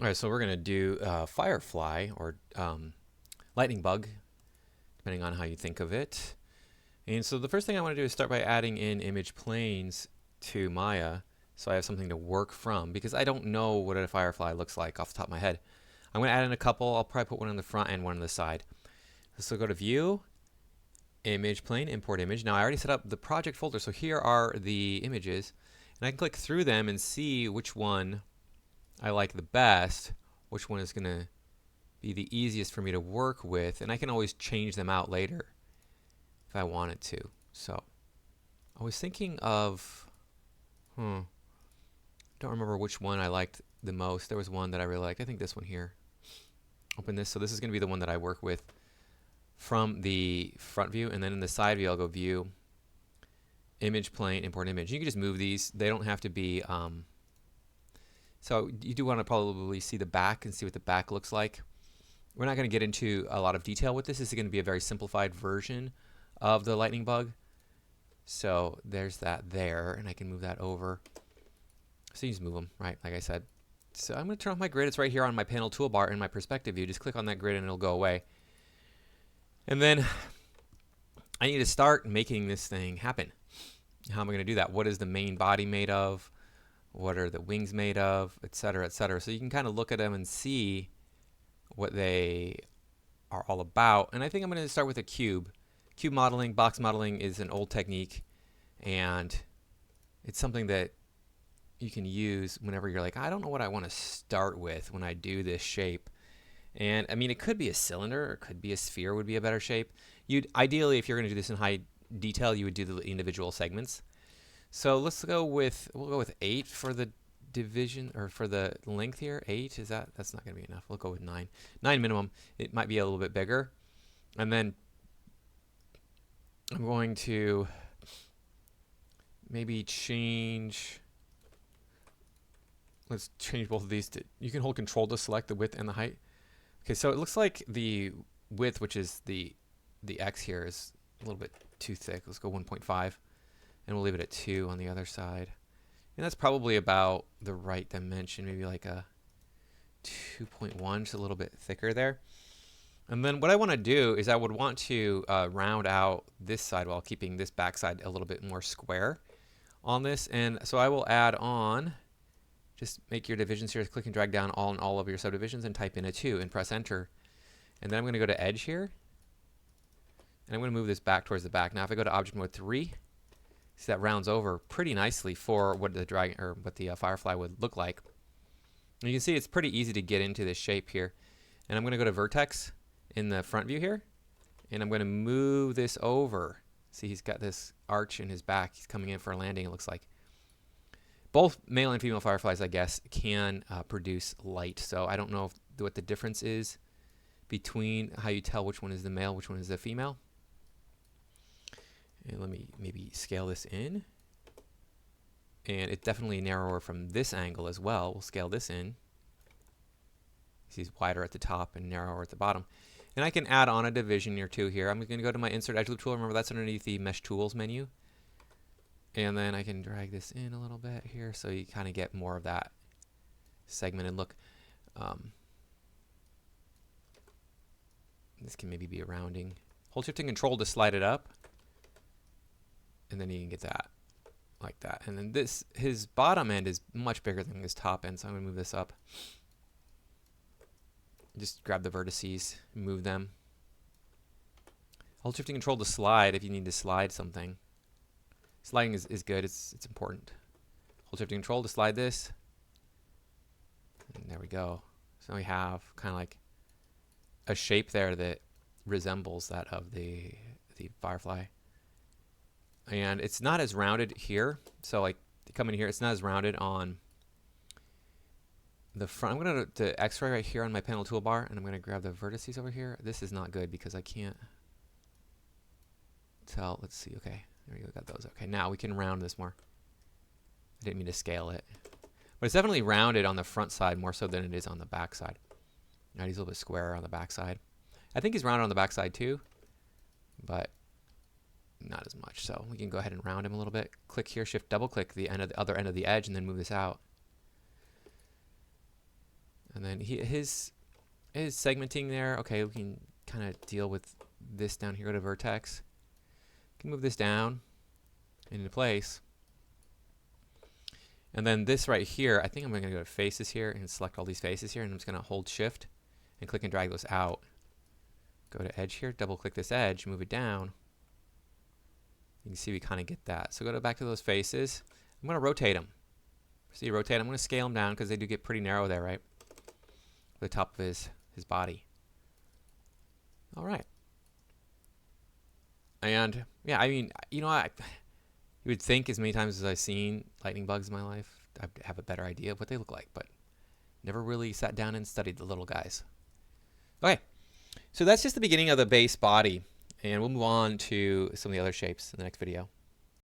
All right, so we're going to do Firefly or lightning bug, depending on how you think of it. And so the first thing I want to do is start by adding in image planes to Maya so I have something to work from, because I don't know what a Firefly looks like off the top of my head. I'm going to add in a couple. I'll probably put one on the front and one on the side. So go to View, Image Plane, Import Image. Now I already set up the project folder, so here are the images. And I can click through them and see which one I like the best, which one is going to be the easiest for me to work with, and I can always change them out later if I wanted to. So I was thinking of, don't remember which one I liked the most. There was one that I really liked. I think this one here. Open this. So this is going to be the one that I work with from the front view, and then in the side view I'll go View, Image Plane, Import Image. You can just move these. They don't have to be so you do want to probably see the back and see what the back looks like. We're not going to get into a lot of detail with this. This is going to be a very simplified version of the lightning bug. So there's that there, and I can move that over. So you just move them, right, like I said. So I'm going to turn off my grid. It's right here on my panel toolbar in my perspective view. Just click on that grid and it'll go away. And then I need to start making this thing happen. How am I going to do that? What is the main body made of? What are the wings made of, et cetera, et cetera. So you can kind of look at them and see what they are all about. And I think I'm going to start with a cube. Cube modeling, box modeling is an old technique, and it's something that you can use whenever you're like, I don't know what I want to start with when I do this shape. And I mean, it could be a cylinder, or it could be a sphere would be a better shape. You'd ideally, if you're going to do this in high detail, you would do the individual segments. So let's go with, we'll go with 8 for the division, or for the length here. 8, is that's not going to be enough. We'll go with 9. 9 minimum. It might be a little bit bigger. And then I'm going to maybe change, let's change both of these to, you can hold control to select the width and the height. Okay, so it looks like the width, which is the X here, is a little bit too thick. Let's go 1.5. And we'll leave it at 2 on the other side. And that's probably about the right dimension, maybe like a 2.1, just a little bit thicker there. And then what I want to do is I would want to round out this side while keeping this back side a little bit more square on this. And so I will add on, just make your divisions here, click and drag down on all of your subdivisions and type in a 2 and press enter. And then I'm going to go to Edge here. And I'm going to move this back towards the back. Now if I go to Object Mode 3, see that rounds over pretty nicely for what the dragon, or what the Firefly would look like. And you can see it's pretty easy to get into this shape here. And I'm going to go to Vertex in the front view here, and I'm going to move this over. See, he's got this arch in his back. He's coming in for a landing, it looks like. Both male and female Fireflies, I guess, can produce light. So I don't know what the difference is between how you tell which one is the male, which one is the female. And let me maybe scale this in. And it's definitely narrower from this angle as well. We'll scale this in. He's wider at the top and narrower at the bottom. And I can add on a division or two here. I'm going to go to my Insert Edge Loop tool. Remember, that's underneath the Mesh Tools menu. And then I can drag this in a little bit here so you kind of get more of that segmented look. This can maybe be a rounding. Hold Shift and Control to slide it up. And then you can get that like that. And then this, his bottom end is much bigger than his top end, so I'm going to move this up. Just grab the vertices, move them. Hold Shift and Control to slide if you need to slide something. Sliding is good, it's important. Hold Shift and Control to slide this. And there we go. So we have kind of like a shape there that resembles that of the Firefly. And it's not as rounded here. So like to come in here, it's not as rounded on the front. I'm going to X-ray right here on my panel toolbar, and I'm going to grab the vertices over here. This is not good because I can't tell. Let's see. Okay, there we go. Got those. Okay, now we can round this more. I didn't mean to scale it, but it's definitely rounded on the front side more so than it is on the back side. Now he's a little bit squarer on the back side. I think he's rounded on the back side too, but not as much. So we can go ahead and round him a little bit. Click here, Shift double click the end of the other end of the edge, and then move this out. And then his segmenting there. Okay, we can kind of deal with this down here. Go to vertex. Can move this down into place. And then this right here, I think I'm going to go to faces here and select all these faces here, and I'm just going to hold shift and click and drag those out. Go to edge here, double click this edge, move it down. You can see we kind of get that. So go back to those faces. I'm going to rotate them. See, rotate. I'm going to scale them down because they do get pretty narrow there, right? The top of his body. All right. And yeah, I mean, you know, you would think as many times as I've seen lightning bugs in my life, I'd have a better idea of what they look like, but never really sat down and studied the little guys. Okay, so that's just the beginning of the base body, and we'll move on to some of the other shapes in the next video.